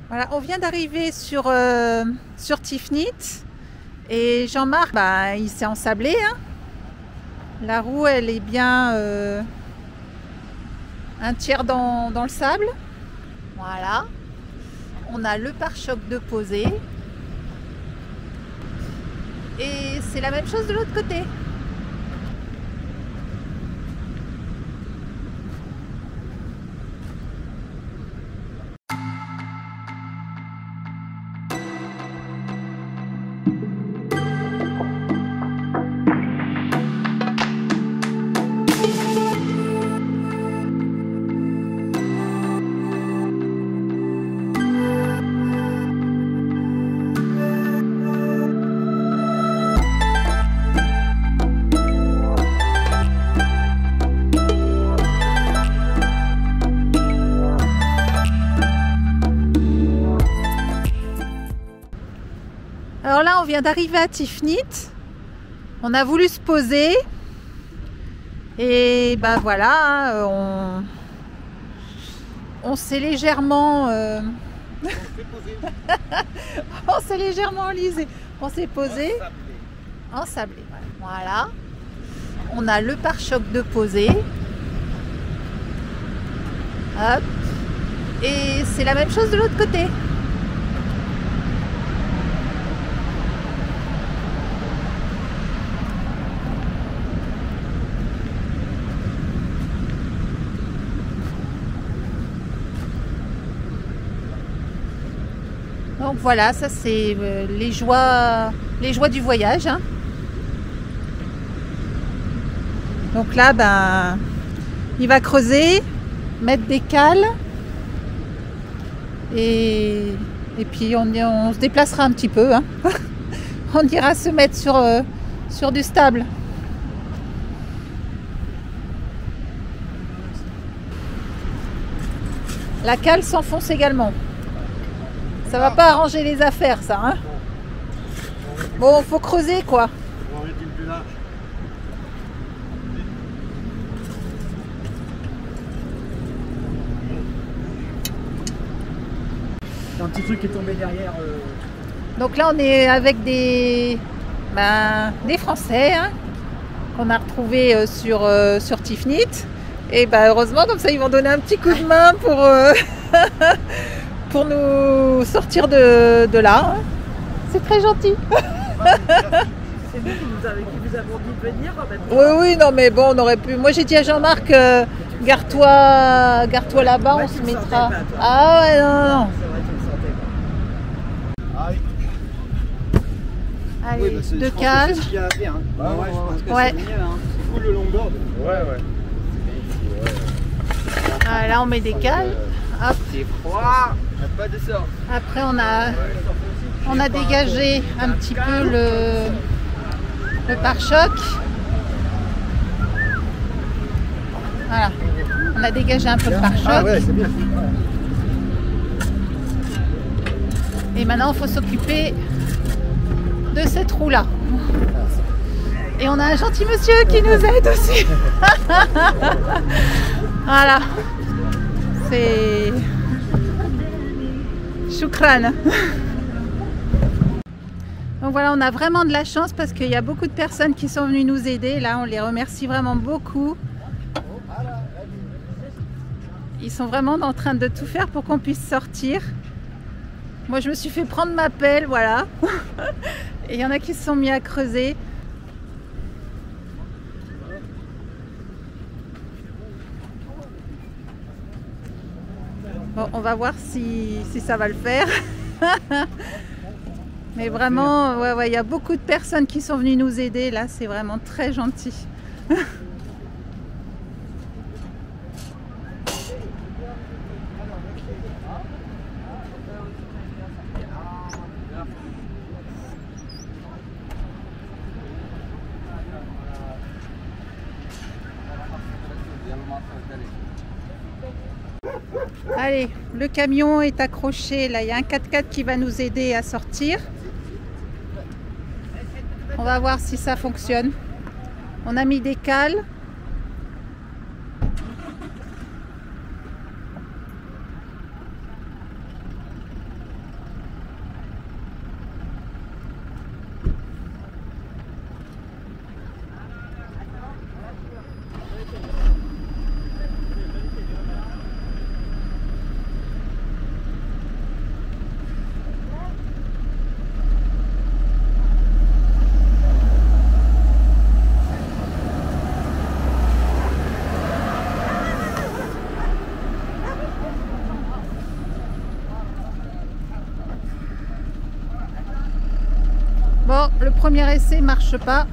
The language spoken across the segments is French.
Voilà, on vient d'arriver sur Tifnit et Jean-Marc, il s'est ensablé. Hein. La roue, elle est bien un tiers dans le sable. Voilà. On a le pare-choc de posé. Et c'est la même chose de l'autre côté. Alors là, on vient d'arriver à Tifnit. On a voulu se poser. Et ben voilà, on s'est légèrement... on s'est légèrement enlisé. On s'est posé. Ensablé. Voilà. On a le pare-choc de posé. Hop. Et c'est la même chose de l'autre côté. Donc voilà, ça c'est les joies du voyage. Hein. Donc là, il va creuser, mettre des cales et puis on se déplacera un petit peu. Hein. On ira se mettre sur du stable. La cale s'enfonce également. Ça va pas arranger les affaires, ça. Hein. Bon, faut creuser, quoi. On va mettre une plus large. Il y a un petit truc qui est tombé derrière. Donc là, on est avec des Français hein, qu'on a retrouvés sur Tifnit. Et heureusement, comme ça, ils vont donner un petit coup de main pour nous sortir de là. Hein. C'est très gentil. C'est nous qui vous avons dit de venir. Oui, non, mais bon, on aurait pu. Moi, j'ai dit à Jean-Marc, gare-toi là-bas, on se mettra. Ah ouais, non. C'est vrai qu'il me sentait. Ah oui. Allez, Oui, de cale. C'est ce qu'il y a à faire. Hein. Ah ouais, je pense que Ouais. C'est mieux. Hein. c'est cool le longboard. Ouais. Ah, là, on met des cales. Hop. C'est froid. Pas de sort. Après, on a dégagé un petit peu le pare-choc. Voilà. On a dégagé un peu le pare-choc. Ah ouais, c'est bien. Et maintenant, il faut s'occuper de cette roue-là. Et on a un gentil monsieur qui nous aide aussi. Voilà. C'est... Choukran. Donc voilà, on a vraiment de la chance parce qu'il y a beaucoup de personnes qui sont venues nous aider. Là, on les remercie vraiment beaucoup. Ils sont vraiment en train de tout faire pour qu'on puisse sortir. Moi, je me suis fait prendre ma pelle, voilà. Et il y en a qui se sont mis à creuser. Bon, on va voir si ça va le faire. Mais vraiment, ouais, y a beaucoup de personnes qui sont venues nous aider. Là, c'est vraiment très gentil. Allez, le camion est accroché. Là, il y a un 4x4 qui va nous aider à sortir. On va voir si ça fonctionne. On a mis des cales. Bon, le premier essai marche pas.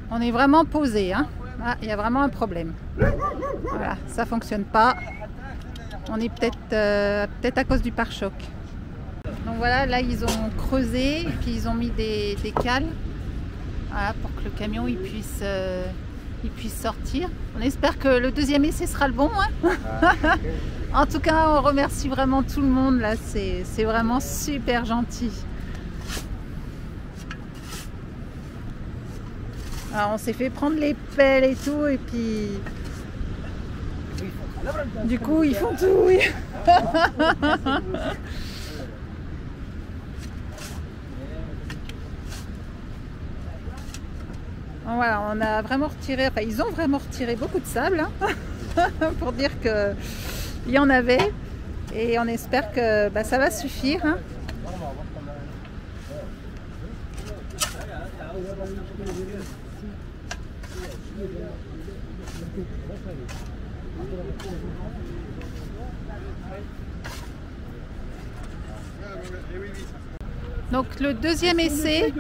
On est vraiment posé, hein. Ah, il y a vraiment un problème. Voilà, ça fonctionne pas. On est peut-être à cause du pare-choc. Donc voilà, là ils ont creusé et puis ils ont mis des cales, voilà, pour que le camion il puisse sortir. On espère que le deuxième essai sera le bon, hein. En tout cas, on remercie vraiment tout le monde là, c'est vraiment super gentil. Alors, on s'est fait prendre les pelles et tout, et puis du coup ils font tout, oui. Voilà, on a vraiment retiré, enfin ils ont vraiment retiré beaucoup de sable, hein, pour dire que il y en avait, et on espère que ça va suffire, hein. Donc le deuxième essai.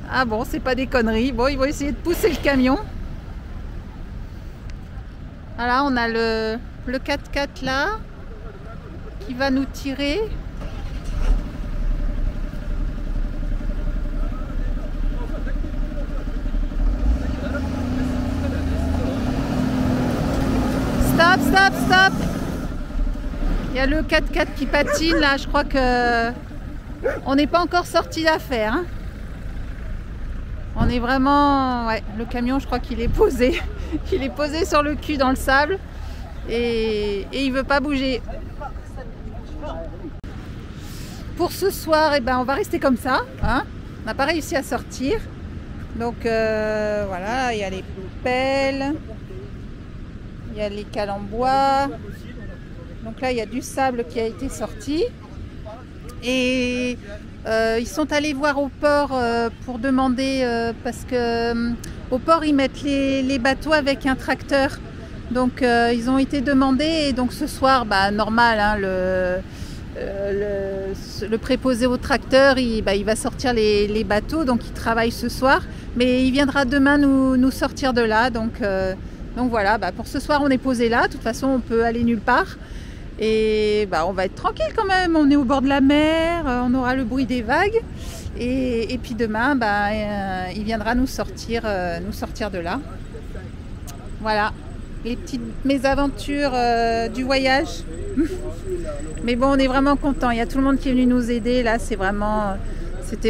Ah bon, c'est pas des conneries. Bon, ils vont essayer de pousser le camion. Voilà, on a le 4x4 là qui va nous tirer. Stop, stop, stop. Il y a le 4x4 qui patine là, je crois que on n'est pas encore sorti d'affaire, hein. On est vraiment... Ouais, le camion, je crois qu'il est posé. Il est posé sur le cul dans le sable et il veut pas bouger. Pour ce soir, eh ben, on va rester comme ça, hein. On n'a pas réussi à sortir. Donc voilà, il y a les pelles, il y a les cales en bois. Donc là, il y a du sable qui a été sorti. Et ils sont allés voir au port pour demander, parce que au port, ils mettent les bateaux avec un tracteur. Donc ils ont été demandés, et donc ce soir, normal, hein, le préposé au tracteur, il va sortir les bateaux, donc il travaille ce soir. Mais il viendra demain nous sortir de là. Donc voilà, pour ce soir, on est posé là. De toute façon, on peut aller nulle part. Et on va être tranquille quand même, on est au bord de la mer, on aura le bruit des vagues, et puis demain il viendra nous sortir de là. Voilà, les petites mésaventures du voyage. Mais bon, on est vraiment content, il y a tout le monde qui est venu nous aider là, c'était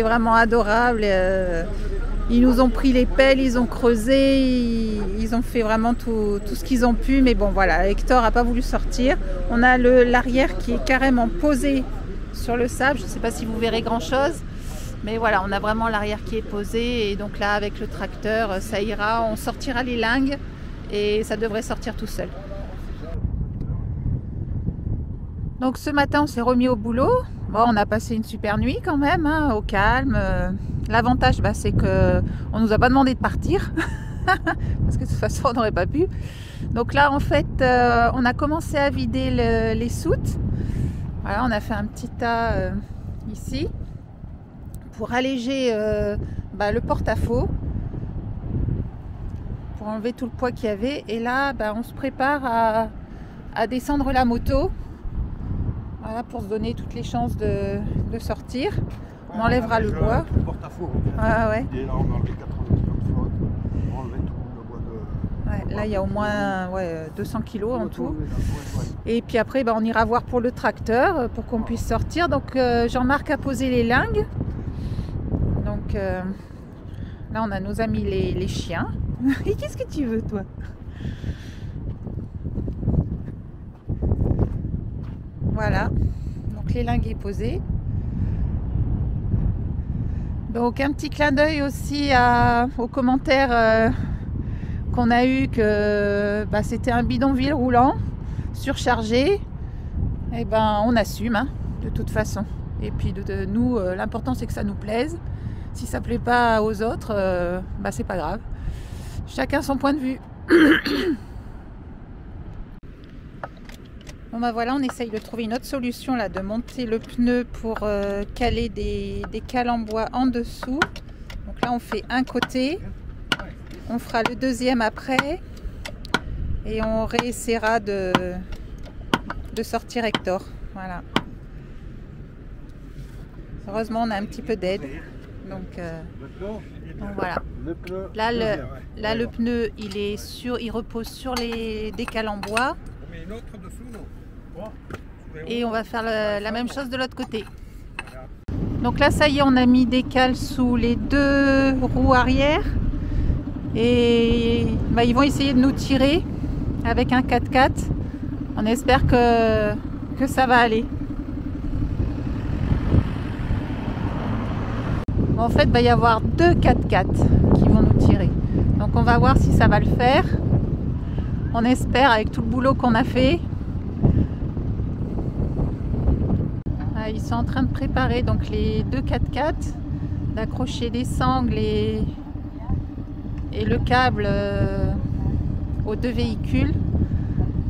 vraiment adorable. Ils nous ont pris les pelles, ils ont creusé, ils ont fait vraiment tout ce qu'ils ont pu. Mais bon, voilà, Hector n'a pas voulu sortir. On a l'arrière qui est carrément posé sur le sable. Je ne sais pas si vous verrez grand-chose. Mais voilà, on a vraiment l'arrière qui est posé. Et donc là, avec le tracteur, ça ira. On sortira les lingues et ça devrait sortir tout seul. Donc ce matin, on s'est remis au boulot. Bon, on a passé une super nuit quand même, hein, au calme. L'avantage, c'est que on nous a pas demandé de partir parce que de toute façon, on n'aurait pas pu. Donc là, en fait, on a commencé à vider les soutes. Voilà, on a fait un petit tas ici pour alléger le porte-à-faux, pour enlever tout le poids qu'il y avait. Et là, on se prépare à descendre la moto. Voilà, pour se donner toutes les chances de sortir. On enlèvera le bois. Le porte-à-faux. Ah ouais. Et là, on a enlevé 80 kg de flotte. On a enlevé tout le bois de... Ouais, là, il y a au moins 200 kg en tout. Et puis après, on ira voir pour le tracteur pour qu'on puisse sortir. Donc Jean-Marc a posé les lingues. Donc là, on a nos amis les chiens. Et qu'est-ce que tu veux, toi? Voilà, donc les lingues est posées. Donc un petit clin d'œil aussi aux commentaires qu'on a eu que c'était un bidonville roulant, surchargé. Et on assume, hein, de toute façon. Et puis nous, l'important c'est que ça nous plaise. Si ça plaît pas aux autres, c'est pas grave. Chacun son point de vue. Bon bah voilà, on essaye de trouver une autre solution là, de monter le pneu pour caler des cales en bois en dessous. Donc là on fait un côté, on fera le deuxième après et on réessayera de sortir Hector. Voilà. Heureusement on a un petit peu d'aide. Donc voilà. Là le pneu il repose sur des cales en bois. Et on va faire la même chose de l'autre côté. Donc là ça y est, on a mis des cales sous les deux roues arrière. Et bah, ils vont essayer de nous tirer avec un 4x4. On espère que ça va aller. Bon, en fait, il va y avoir deux 4x4 qui vont nous tirer. Donc on va voir si ça va le faire. On espère avec tout le boulot qu'on a fait. Ah, ils sont en train de préparer donc les deux 4x4, d'accrocher les sangles et le câble aux deux véhicules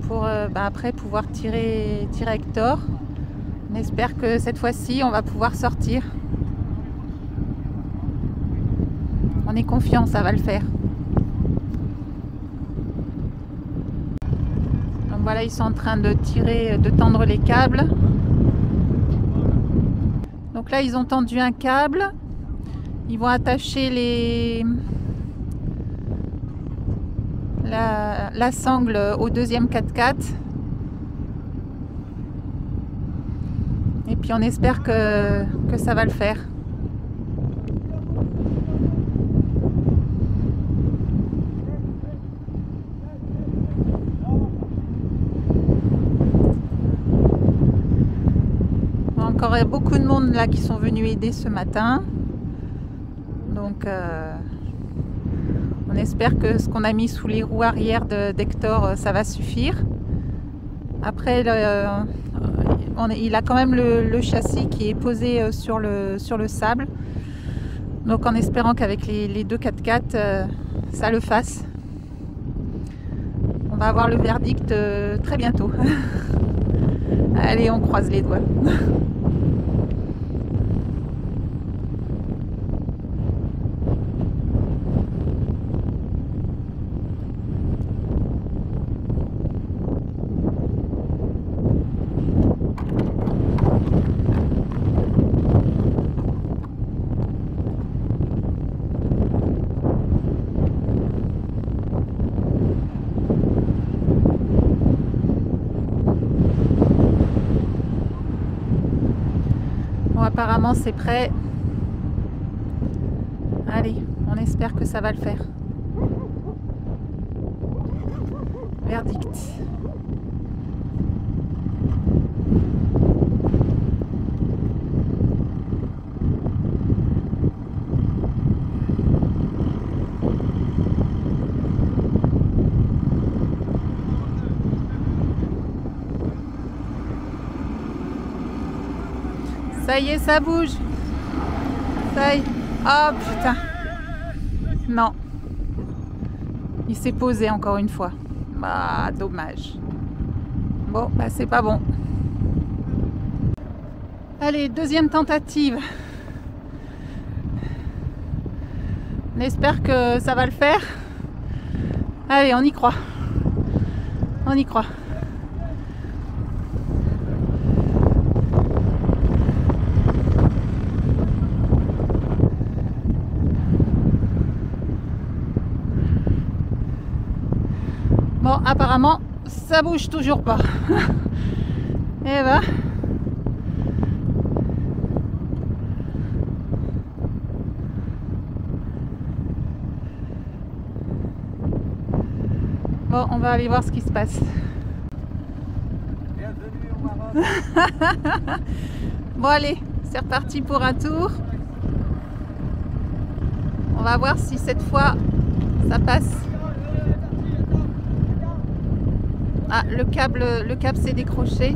pour après pouvoir tirer Hector. On espère que cette fois-ci on va pouvoir sortir. On est confiant, ça va le faire. Donc voilà, ils sont en train de tendre les câbles. Donc là, ils ont tendu un câble. Ils vont attacher la sangle au deuxième 4x4. Et puis on espère que ça va le faire. Encore beaucoup de monde là qui sont venus aider ce matin. Donc on espère que ce qu'on a mis sous les roues arrière d'Hector, ça va suffire. Après, il a quand même le châssis qui est posé sur le sable. Donc en espérant qu'avec les deux 4x4, ça le fasse. On va avoir le verdict très bientôt. Allez, on croise les doigts. Bon, apparemment c'est prêt. Allez, on espère que ça va le faire. Verdict. Ça y est, ça bouge. Ça y est. Oh putain. Non. Il s'est posé encore une fois. Bah, dommage. Bon, bah c'est pas bon. Allez, deuxième tentative. On espère que ça va le faire. Allez, on y croit. On y croit. Bon, apparemment, ça bouge toujours pas. Et ben. Bon, on va aller voir ce qui se passe. Bienvenue au Maroc. Bon, allez, c'est reparti pour un tour. On va voir si cette fois ça passe. Ah, le câble s'est décroché.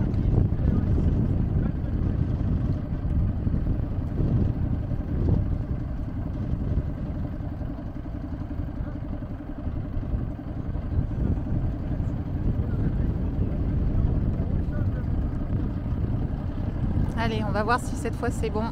Allez, on va voir si cette fois c'est bon.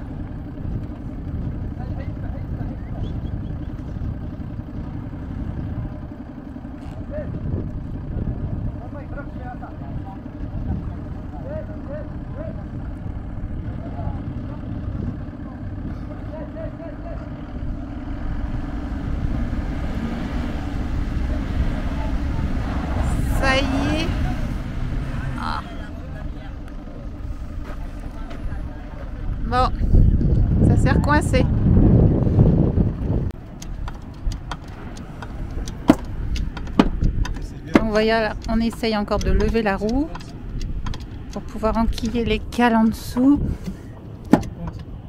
Ça y est. Ah. Bon, ça s'est recoincé. On essaye encore de lever la roue pour pouvoir enquiller les cales en dessous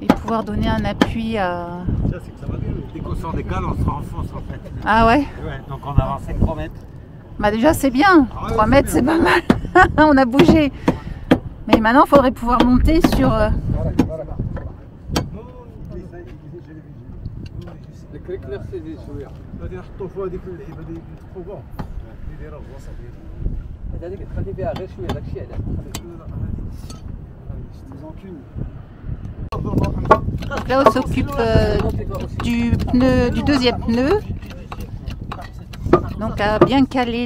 et pouvoir donner un appui à... Ça, c'est que ça va mieux. Dès qu'on sort des cales, on se renfonce en fait. Ah ouais? Ouais, donc on a avancé de 3 mètres. Bah déjà c'est bien, Ah ouais, 3 mètres c'est pas mal. On a bougé. Mais maintenant il faudrait pouvoir monter sur... الكريكلر سيدي شويه غادي نحطو فوق هذيك اللعيبه ديال الفوق اللي دايره البلاصه ديالها هذيك تخلي فيها غير شويه داكشي علاش Là on s'occupe du deuxième pneu. Donc à bien caler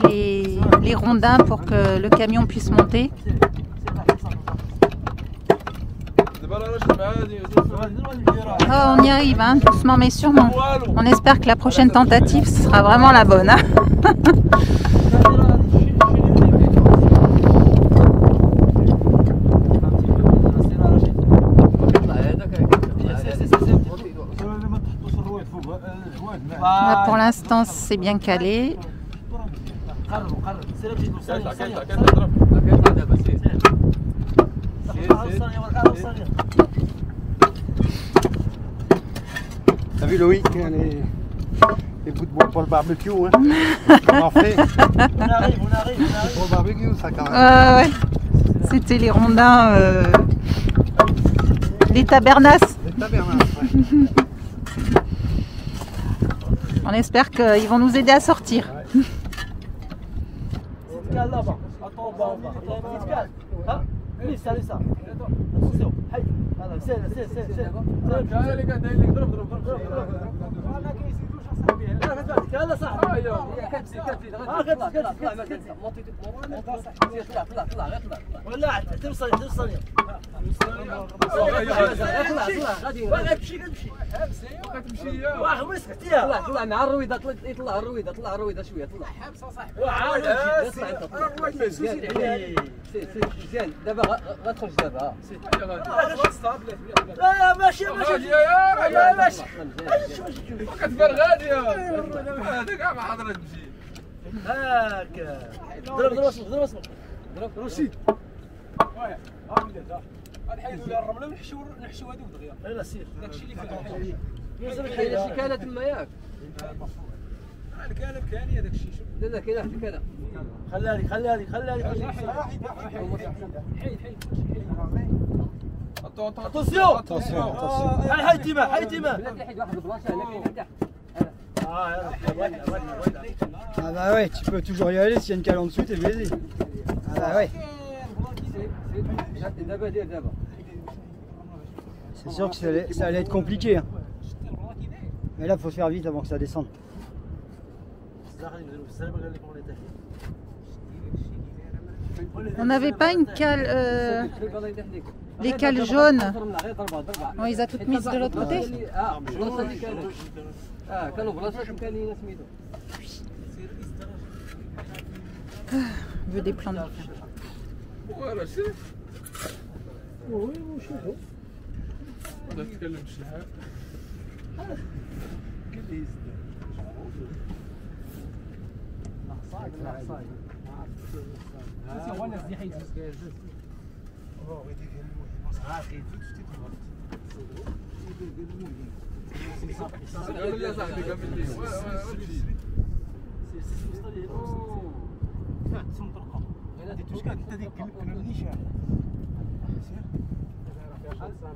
les rondins pour que le camion puisse monter. Oh, on y arrive, hein, doucement mais sûrement. On espère que la prochaine tentative sera vraiment la bonne. Hein. Là, pour l'instant, c'est bien calé. T'as vu Loïc, les bouts de bois pour le barbecue, hein. On en fait. On arrive. Pour le barbecue, ça quand même. Ouais. C'était les rondins, les tabernas. Les tabernas, ouais. On espère qu'ils vont nous aider à sortir. Ouais. là-bas. Attends, on va. Il y a une petite cale. Hein? Oui, ça. Attention. Hey. Voilà, c'est. تعال اللي قاعد اللي ضرب انا كيزيدوش اصاحبي. لا صاحبي. طلع. ولا توصل. غادي غتمشي. كتمشي واخا مسكتيها. طلع مع الرويضه طلع الرويضه شويه طلع حبس صاحبي مزيان دابا غتخرج دابا لا ماشي يا ماشي كتبان غاديه هذاك ما حاضر تمشي هاكا ضرب اسمك رشيد غنحيدوا لها الرمله ونحشوا هذه دغيا لا سير داكشي اللي فيه كاينه شي كاله تما ياك الكاله كانيه داكشي شوف لا كاينه حتى كاله خليها حيد اتونسيون هاي تيما بلاتي حيد واحد البلاصه هنا كاين تحت Ah bah ouais, tu peux toujours y aller, s'il y a une cale en dessous, t'es baisé. Ah bah ouais. C'est sûr que ça allait être compliqué. Hein. Mais là, faut se faire vite avant que ça descende. On n'avait pas une cale, les cales jaunes. On les a toutes mises de l'autre côté. Je veux des plans de... فوالا شي نتكلم بشحال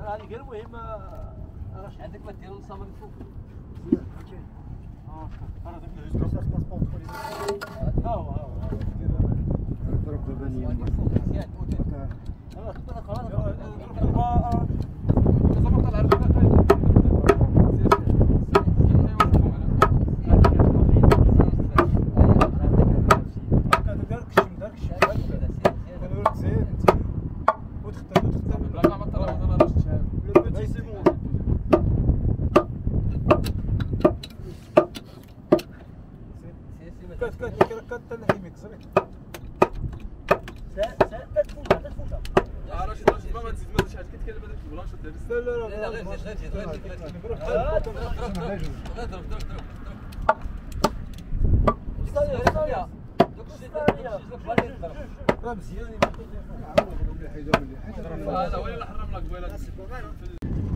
هذه غير مهمه عندك ما ديروا نصامر الفوق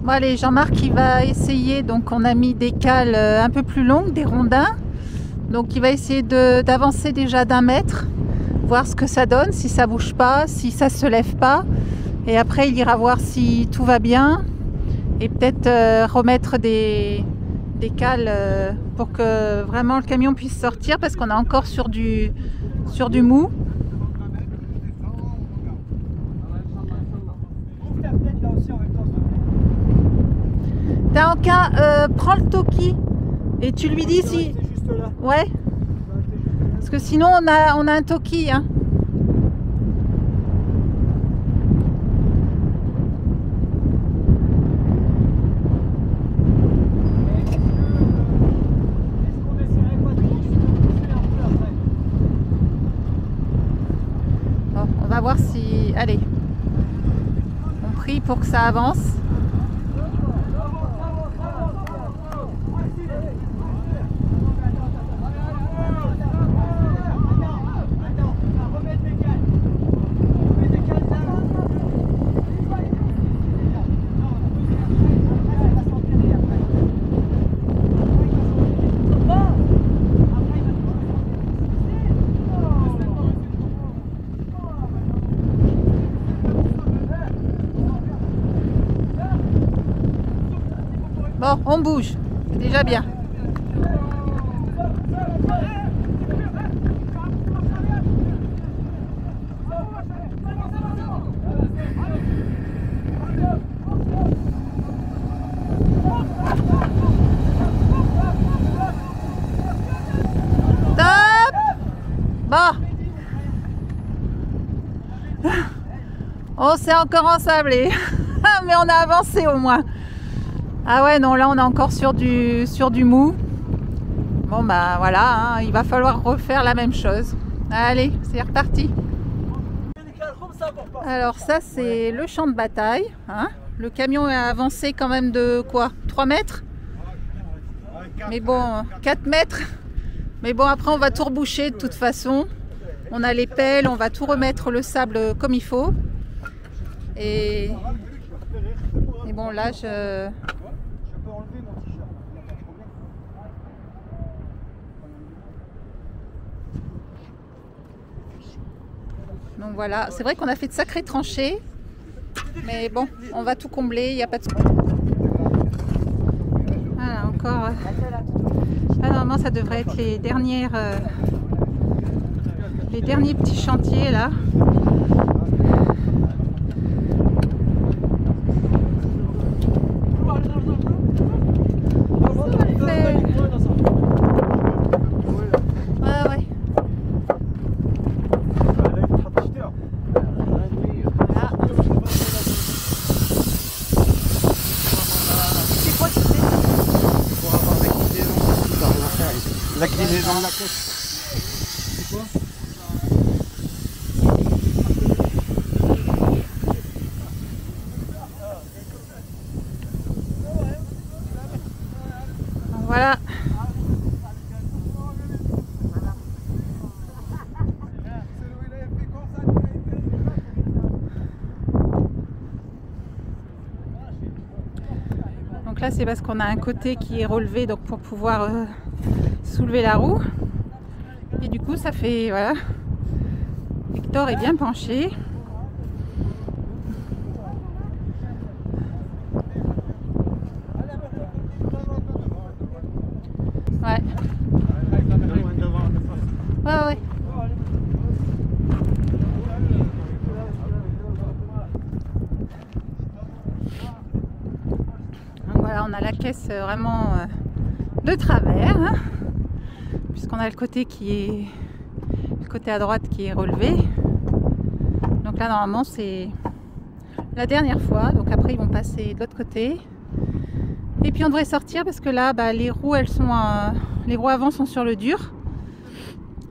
Bon allez, Jean-Marc il va essayer, donc on a mis des cales un peu plus longues, des rondins. Donc il va essayer d'avancer déjà d'1 mètre, voir ce que ça donne, si ça bouge pas, si ça se lève pas. Et après il ira voir si tout va bien et peut-être remettre des cales pour que vraiment le camion puisse sortir parce qu'on est encore sur du mou. Tanka, prends le Toki et tu lui dis si... Ouais. Parce que sinon on a un Toki, hein. Bon, on va voir si... Allez. On prie pour que ça avance. Bon, on bouge, c'est déjà bien. Top! Bon. On s'est encore ensablé, mais on a avancé au moins. Ah ouais, non, là on est encore sur du mou. Bon bah voilà, hein, il va falloir refaire la même chose. Allez, c'est reparti. Alors ça c'est le champ de bataille, hein. Le camion a avancé quand même de quoi, 3 mètres? Mais bon, 4 mètres. Mais bon, après on va tout reboucher de toute façon. On a les pelles, on va tout remettre le sable comme il faut. Et bon là donc voilà, c'est vrai qu'on a fait de sacrées tranchées, mais bon, on va tout combler, il n'y a pas de... Voilà, encore... Ah, normalement, ça devrait être les derniers petits chantiers, là. La déclinaison de la coque. C'est quoi? Voilà. Donc là c'est parce qu'on a un côté qui est relevé donc pour pouvoir soulever la roue et du coup ça fait voilà, Victor est bien penché. Ouais. Ouais. laisse vraiment de travers, hein, puisqu'on a le côté à droite qui est relevé. Donc là normalement c'est la dernière fois, donc après ils vont passer de l'autre côté. Et puis on devrait sortir parce que là les roues les roues avant sont sur le dur.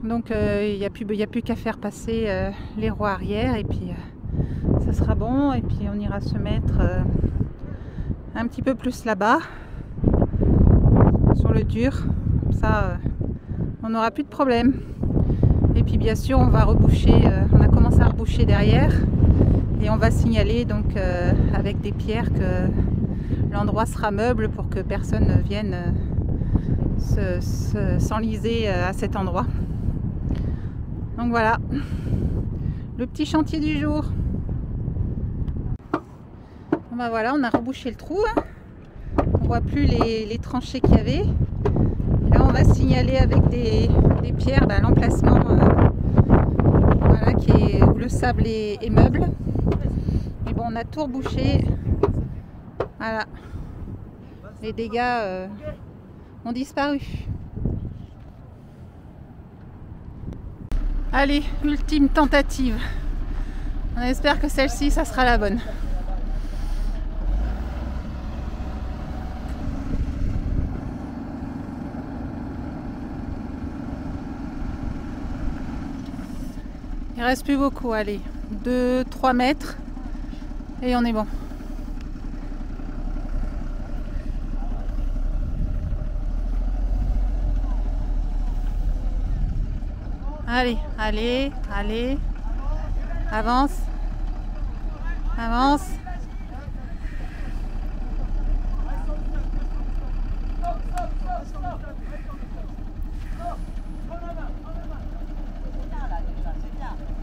Donc il n'y a plus qu'à faire passer les roues arrière et puis ça sera bon. Et puis on ira se mettre un petit peu plus là-bas sur le dur. Comme ça on n'aura plus de problème. Et puis bien sûr on va reboucher, on a commencé à reboucher derrière. Et on va signaler donc avec des pierres que l'endroit sera meuble pour que personne ne vienne s'enliser à cet endroit. Donc voilà, le petit chantier du jour. Bon bah voilà, on a rebouché le trou. Hein. On voit plus les tranchées qu'il y avait. Et là on va signaler avec des pierres l'emplacement voilà, où le sable est meuble. Mais bon, on a tout rebouché. Voilà. Les dégâts ont disparu. Allez, ultime tentative. On espère que celle-ci, ça sera la bonne. Il reste plus beaucoup, allez, 2-3 mètres et on est bon. Allez, allez, allez, avance, avance.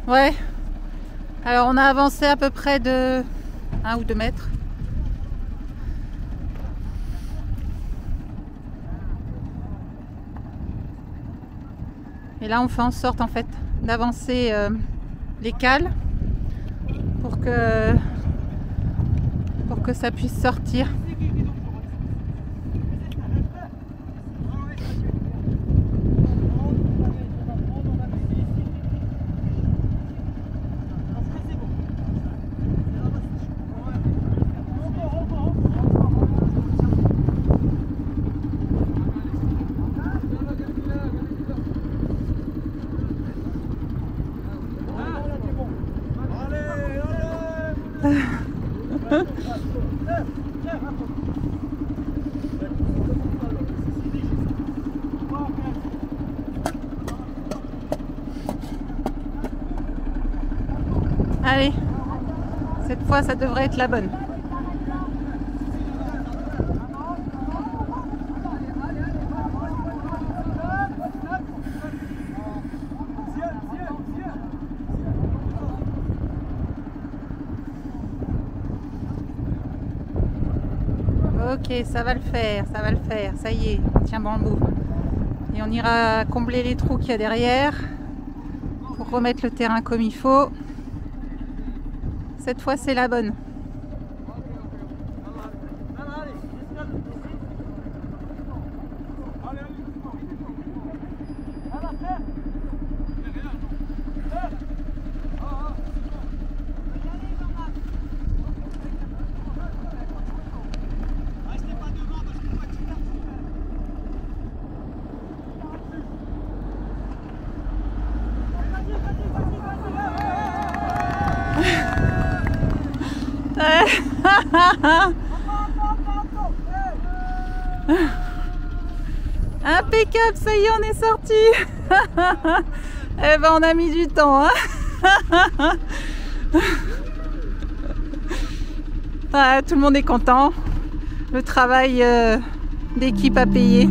Ouais, alors on a avancé à peu près de 1 ou 2 mètres. Et là on fait en sorte en fait d'avancer les cales pour que ça puisse sortir. Allez, cette fois ça devrait être la bonne. Ok, ça va le faire, ça y est, on tient bon le bout. Et on ira combler les trous qu'il y a derrière pour remettre le terrain comme il faut. Cette fois c'est la bonne. Impeccable, ça y est, on est sorti. Eh ben on a mis du temps, hein. Ah, tout le monde est content. Le travail d'équipe a payé.